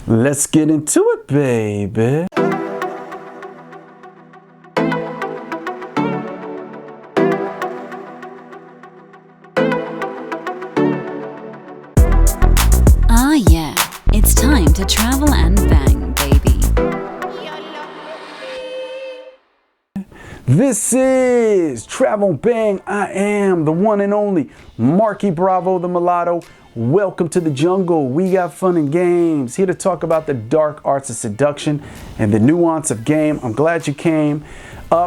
Let's get into it, baby. Ah, yeah, it's time to travel and bang, baby. This is Travel Bang. I am the one and only Marky Bravo, the mulatto. Welcome to the jungle. We got fun and games. Here to talk about the dark arts of seduction and the nuance of game. I'm glad you came.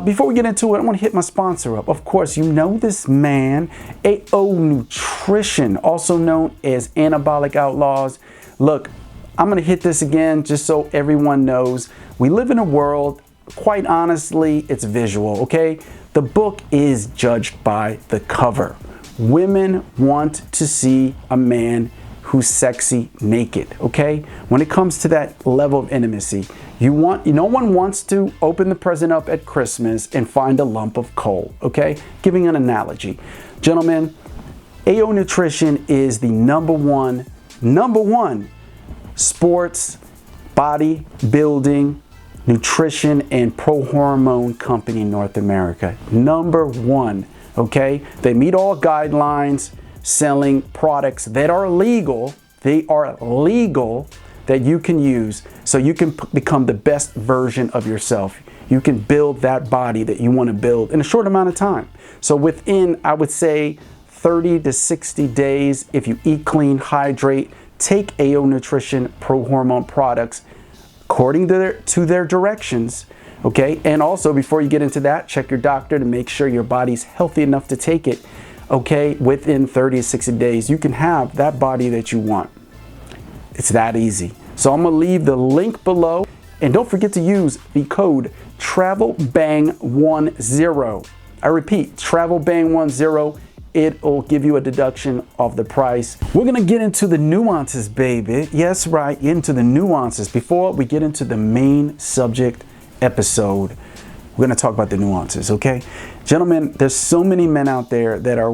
Before we get into it, I want to hit my sponsor up. Of course, you know this man, AO Nutrition, also known as Anabolic Outlaws. Look, I'm going to hit this again just so everyone knows. We live in a world, quite honestly, it's visual, okay? The book is judged by the cover. Women want to see a man who's sexy naked, okay? When it comes to that level of intimacy, no one wants to open the present up at Christmas and find a lump of coal, okay? Giving an analogy. Gentlemen, AO Nutrition is the number one sports, bodybuilding, nutrition, and pro-hormone company in North America. Number one. Okay, they meet all guidelines, selling products that are legal. They are legal that you can use so you can become the best version of yourself. You can build that body that you want to build in a short amount of time. So within, I would say, 30 to 60 days, if you eat clean, hydrate, take AO Nutrition Pro Hormone products according to their directions. Okay, and also before you get into that, check your doctor to make sure your body's healthy enough to take it. Okay, within 30 to 60 days, you can have that body that you want. It's that easy. So I'm gonna leave the link below, and don't forget to use the code TRAVELBANG10. I repeat, TRAVELBANG10. It'll give you a deduction of the price. We're gonna get into the nuances, baby. Yes, right, into the nuances. Before we get into the main subject episode, we're going to talk about the nuances, okay? Gentlemen, there's so many men out there that are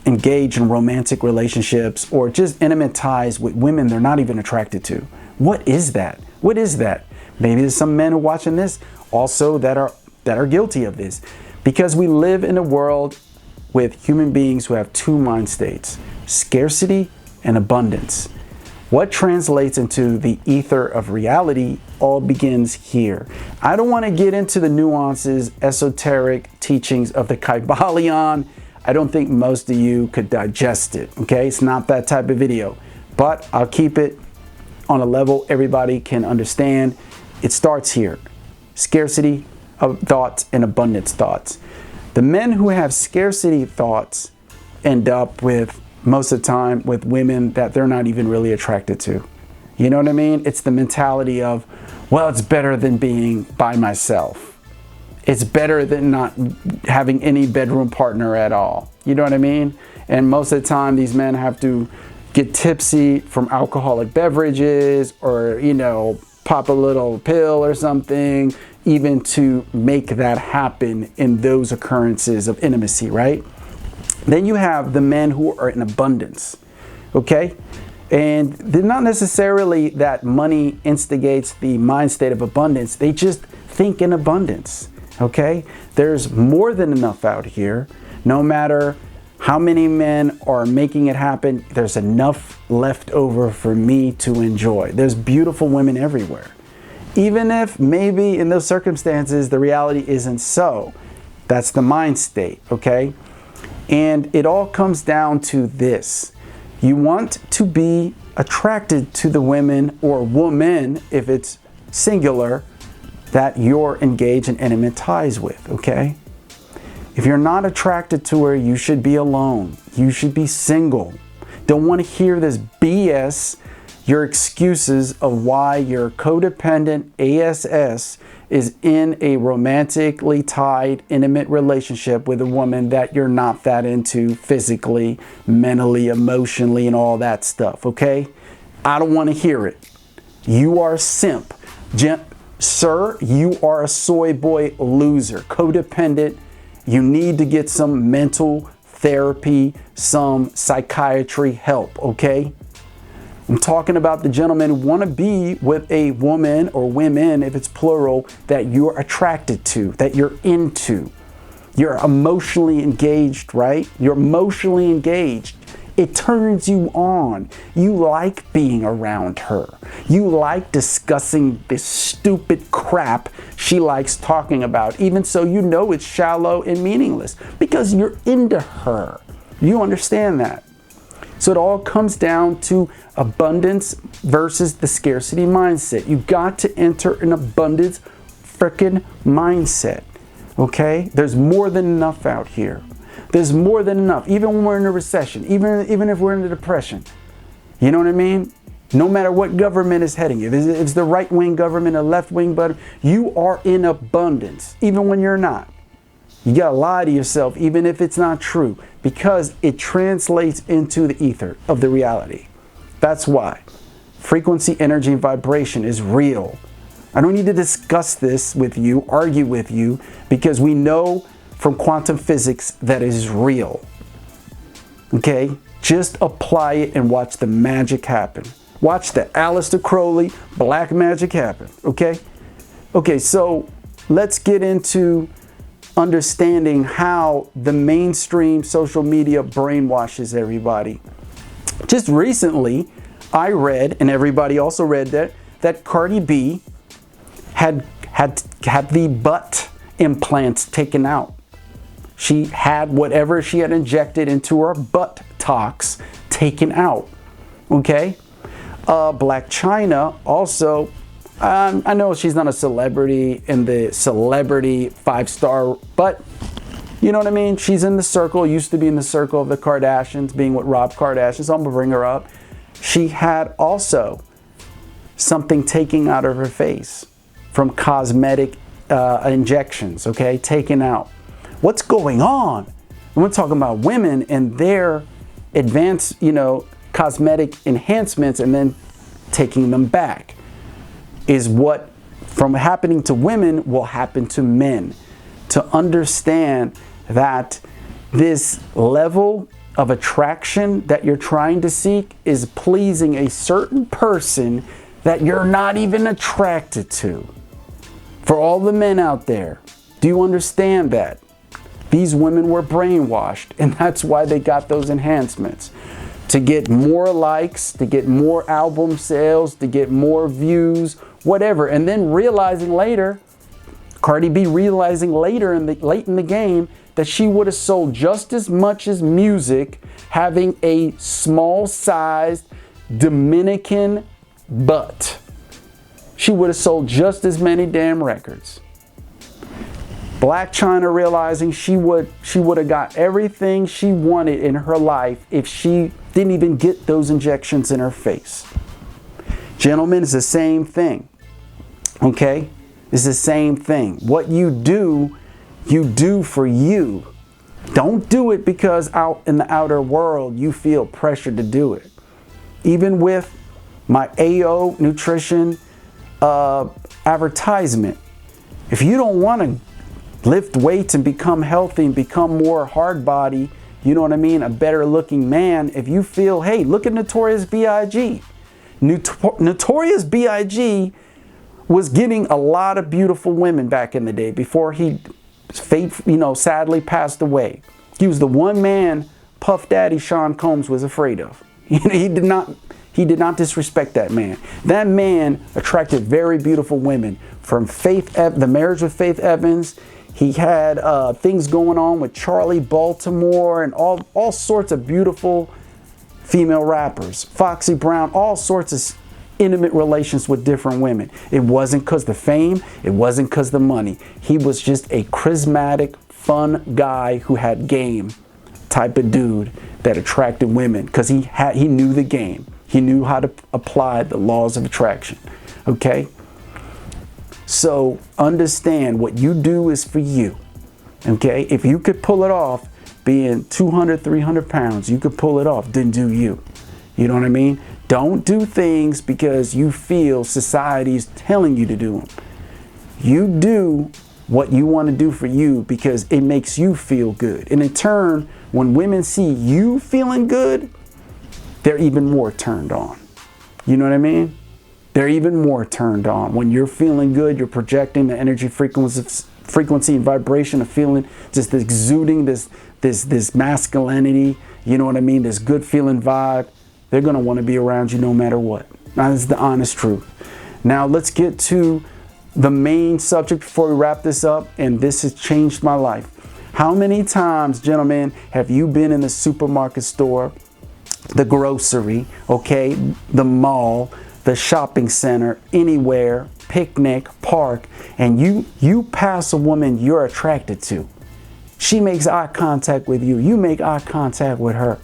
engaged in romantic relationships or just intimate ties with women they're not even attracted to. What is that? What is that? Maybe there's some men who are watching this also that are guilty of this, because we live in a world with human beings who have two mind states: scarcity and abundance. What translates into the ether of reality all begins here. I don't want to get into the nuances, esoteric teachings of the Kybalion. I don't think most of you could digest it, okay? It's not that type of video, but I'll keep it on a level everybody can understand. It starts here: scarcity of thoughts and abundance thoughts. The men who have scarcity thoughts end up with, most of the time, with women that they're not even really attracted to. You know what I mean? It's the mentality of, well, it's better than being by myself. It's better than not having any bedroom partner at all. You know what I mean? And most of the time, these men have to get tipsy from alcoholic beverages or, pop a little pill or something, even to make that happen in those occurrences of intimacy, right? Then you have the men who are in abundance, okay? And they're not necessarily that money instigates the mind state of abundance. They just think in abundance, okay? There's more than enough out here. No matter how many men are making it happen, there's enough left over for me to enjoy. There's beautiful women everywhere. Even if maybe in those circumstances, the reality isn't so. That's the mind state, okay? And it all comes down to this. You want to be attracted to the women or woman, if it's singular, that you're engaged in intimate ties with, okay? If you're not attracted to her, you should be alone. You should be single. Don't want to hear this BS, your excuses of why your codependent ASS is in a romantically tied, intimate relationship with a woman that you're not that into physically, mentally, emotionally, and all that stuff, okay? I don't want to hear it. You are a simp. Sir, you are a soy boy loser, codependent. You need to get some mental therapy, some psychiatry help, okay? I'm talking about the gentlemen who want to be with a woman or women, if it's plural, that you're attracted to, that you're into. You're emotionally engaged, right? You're emotionally engaged. It turns you on. You like being around her. You like discussing this stupid crap she likes talking about, even so you know it's shallow and meaningless because you're into her. You understand that? So it all comes down to abundance versus the scarcity mindset. You got to enter an abundance freaking mindset. Okay? There's more than enough out here. There's more than enough. Even when we're in a recession, even if we're in a depression. You know what I mean? No matter what government is heading, if it's the right-wing government or left-wing, but you are in abundance, even when you're not. You gotta lie to yourself, even if it's not true, because it translates into the ether of the reality. That's why frequency, energy, and vibration is real. I don't need to discuss this with you, argue with you, because we know from quantum physics that it is real. Okay? Just apply it and watch the magic happen. Watch the Aleister Crowley black magic happen. Okay? Okay, so let's get into understanding how the mainstream social media brainwashes everybody. Just recently, I read, and everybody also read that Cardi B had the butt implants taken out. She had whatever she had injected into her buttocks taken out. Okay? Black China also, I know she's not a celebrity in the celebrity 5-star, but you know what I mean? She's in the circle, used to be in the circle of the Kardashians, being with Rob Kardashian, so I'm gonna bring her up. She had also something taken out of her face from cosmetic injections, okay? Taken out. What's going on? We're talking about women and their advanced, cosmetic enhancements and then taking them back is what from happening to women will happen to men. To understand that this level of attraction that you're trying to seek is pleasing a certain person that you're not even attracted to. For all the men out there, do you understand that? These women were brainwashed, and that's why they got those enhancements. To get more likes, to get more album sales, to get more views, whatever. And then realizing later, Cardi B realizing late in the game that she would have sold just as much as music having a small-sized Dominican butt. She would have sold just as many damn records. Black China realizing she would have got everything she wanted in her life if she didn't even get those injections in her face. Gentlemen, it's the same thing. Okay? It's the same thing. What you do for you. Don't do it because out in the outer world you feel pressure to do it. Even with my AO Nutrition advertisement, if you don't want to lift weights and become healthy and become more hard body, you know what I mean, a better looking man, if you feel, hey, look at Notorious BIG. Notorious BIG was getting a lot of beautiful women back in the day before he sadly passed away. He was the one man Puff Daddy Sean Combs was afraid of. He did not disrespect that man. That man attracted very beautiful women. From the marriage with Faith Evans, he had things going on with Charlie Baltimore and all sorts of beautiful female rappers. Foxy Brown, all sorts of intimate relations with different women. It wasn't because the fame, it wasn't because the money. He was just a charismatic, fun guy who had game type of dude that attracted women because he knew the game. He knew how to apply the laws of attraction. Okay? So understand what you do is for you. Okay? If you could pull it off, being 200, 300 pounds, you could pull it off, then do you. You know what I mean? Don't do things because you feel society's telling you to do them. You do what you want to do for you because it makes you feel good. And in turn, when women see you feeling good, they're even more turned on. You know what I mean? They're even more turned on. When you're feeling good, you're projecting the energy frequency and vibration of feeling, just exuding this masculinity, you know what I mean? This good feeling vibe. They're going to want to be around you no matter what. Now, this is the honest truth. Now, let's get to the main subject before we wrap this up. And this has changed my life. How many times, gentlemen, have you been in the supermarket store, the grocery, okay, the mall, the shopping center, anywhere, picnic, park, and you pass a woman you're attracted to? She makes eye contact with you. You make eye contact with her.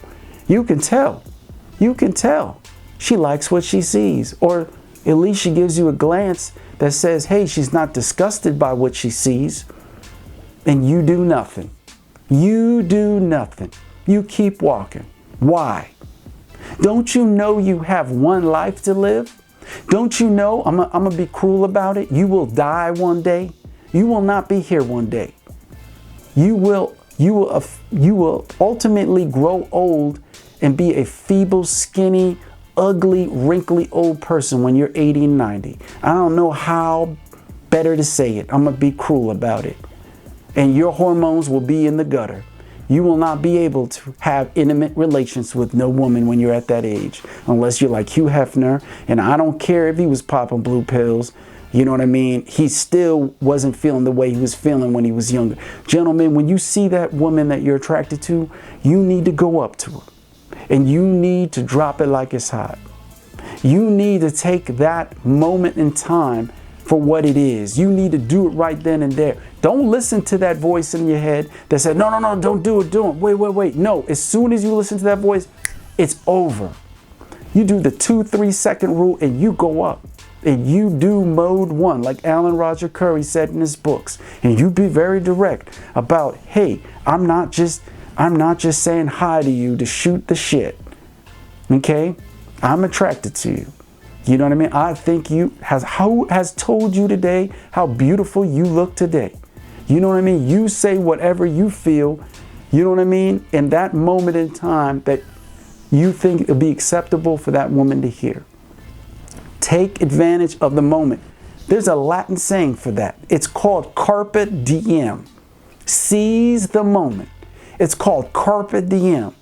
You can tell. You can tell. She likes what she sees. Or at least she gives you a glance that says, hey, she's not disgusted by what she sees. And you do nothing. You do nothing. You keep walking. Why? Don't you know you have one life to live? Don't you know, I'm going to be cruel about it, you will die one day. You will not be here one day. You will ultimately grow old and be a feeble, skinny, ugly, wrinkly old person when you're 80 and 90. I don't know how better to say it. I'm going to be cruel about it. And your hormones will be in the gutter. You will not be able to have intimate relations with no woman when you're at that age, unless you're like Hugh Hefner. And I don't care if he was popping blue pills. You know what I mean? He still wasn't feeling the way he was feeling when he was younger. Gentlemen, when you see that woman that you're attracted to, you need to go up to her. And you need to drop it like it's hot. You need to take that moment in time for what it is. You need to do it right then and there. Don't listen to that voice in your head that said, no, don't do it, wait. No, as soon as you listen to that voice, it's over. You do the 2-3 second rule and you go up. And you do mode 1, like Alan Roger Curry said in his books. And you be very direct about, hey, I'm not just saying hi to you to shoot the shit. Okay? I'm attracted to you. You know what I mean? I think who has told you today how beautiful you look today? You know what I mean? You say whatever you feel, you know what I mean? In that moment in time that you think it'll be acceptable for that woman to hear. Take advantage of the moment. There's a Latin saying for that. It's called carpe diem. Seize the moment. It's called carpe diem.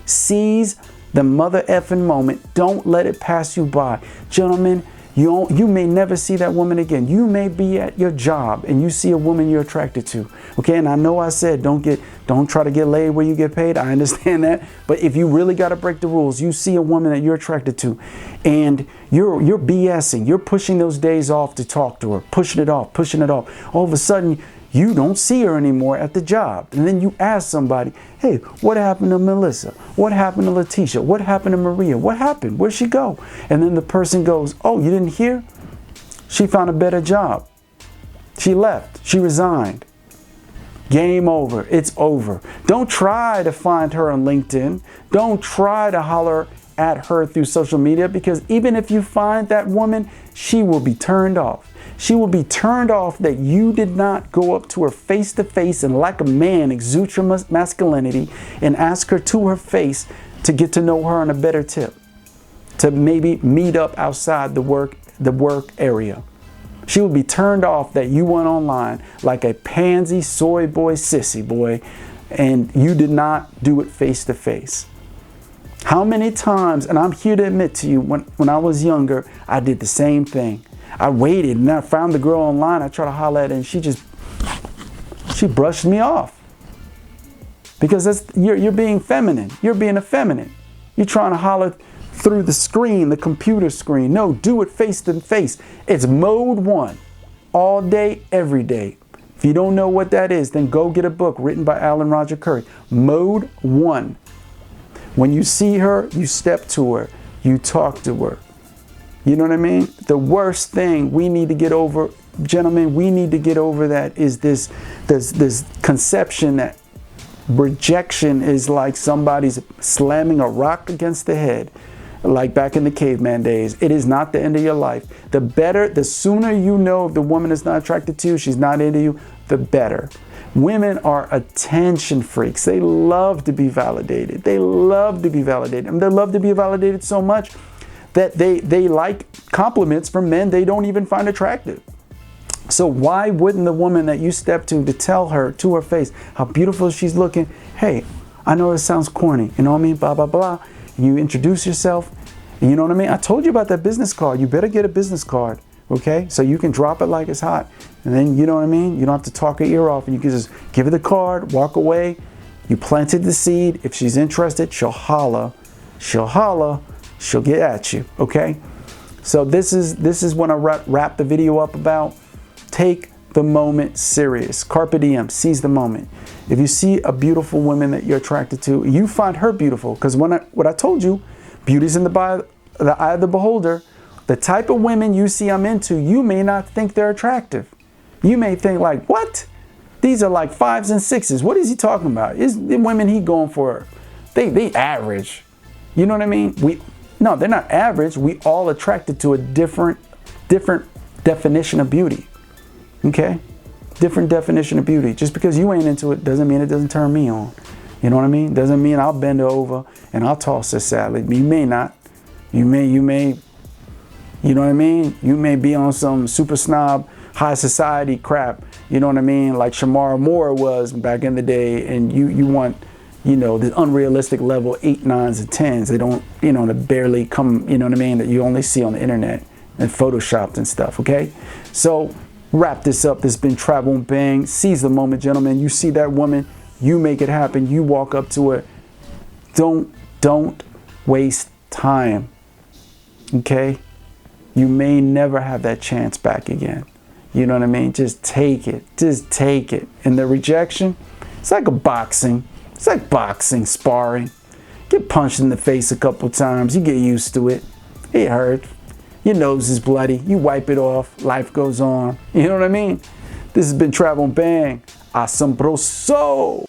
Seize the mother effing moment. Don't let it pass you by. Gentlemen, you may never see that woman again. You may be at your job and you see a woman you're attracted to. Okay, and I know I said don't try to get laid where you get paid. I understand that. But if you really got to break the rules, you see a woman that you're attracted to and you're BSing, you're pushing those days off to talk to her, pushing it off. All of a sudden, you don't see her anymore at the job. And then you ask somebody, hey, what happened to Melissa? What happened to Letitia? What happened to Maria? What happened? Where'd she go? And then the person goes, oh, you didn't hear? She found a better job. She left. She resigned. Game over. It's over. Don't try to find her on LinkedIn. Don't try to holler at her through social media, because even if you find that woman, she will be turned off. She will be turned off that you did not go up to her face to face and like a man exude your masculinity and ask her to her face to get to know her on a better tip, to maybe meet up outside the work area. She will be turned off that you went online like a pansy soy boy, sissy boy, and you did not do it face to face. How many times, and I'm here to admit to you, when I was younger, I did the same thing. I waited and I found the girl online. I tried to holler at her and she brushed me off. Because you're being feminine. You're being effeminate. You're trying to holler through the screen, the computer screen. No, do it face to face. It's mode 1. All day, every day. If you don't know what that is, then go get a book written by Alan Roger Curry. Mode 1. When you see her, you step to her. You talk to her. You know what I mean? The worst thing we need to get over, gentlemen, we need to get over that is this conception that rejection is like somebody's slamming a rock against the head, like back in the caveman days. It is not the end of your life. The sooner you know if the woman is not attracted to you, she's not into you, the better. Women are attention freaks. They love to be validated. They love to be validated. And they love to be validated so much that they like compliments from men they don't even find attractive. So why wouldn't the woman that you step to tell her to her face how beautiful she's looking, hey, I know it sounds corny, you know what I mean, blah, blah, blah. And you introduce yourself, and you know what I mean? I told you about that business card. You better get a business card, okay? So you can drop it like it's hot. And then, you know what I mean? You don't have to talk her ear off, and you can just give her the card, walk away. You planted the seed. If she's interested, she'll holler. She'll holler. She'll get at you, okay? So this is what I wrap the video up about. Take the moment serious. Carpe diem, seize the moment. If you see a beautiful woman that you're attracted to, you find her beautiful. Because what I told you, beauty's in the eye of the beholder. The type of women you see I'm into, you may not think they're attractive. You may think like, what? These are like 5s and 6s. What is he talking about? Is the women he going for, they average. You know what I mean? No, they're not average. We all attracted to a different definition of beauty. Okay? Different definition of beauty. Just because you ain't into it doesn't mean it doesn't turn me on. You know what I mean? Doesn't mean I'll bend her over and I'll toss her salad. You may not. You may, you know what I mean? You may be on some super snob, high society crap. You know what I mean? Like Shamara Moore was back in the day, and you want, you know, the unrealistic level 8, 9s, and 10s. They don't, you know, that barely come, you know what I mean, that you only see on the internet and photoshopped and stuff, okay? So wrap this up. This has been Travel and Bang. Seize the moment, gentlemen. You see that woman, you make it happen. You walk up to her. Don't waste time, okay? You may never have that chance back again. You know what I mean? Just take it. Just take it. And the rejection, it's like a boxing. It's like boxing, sparring. Get punched in the face a couple times. You get used to it. It hurts. Your nose is bloody. You wipe it off. Life goes on. You know what I mean? This has been Travel and Bang. Asombroso.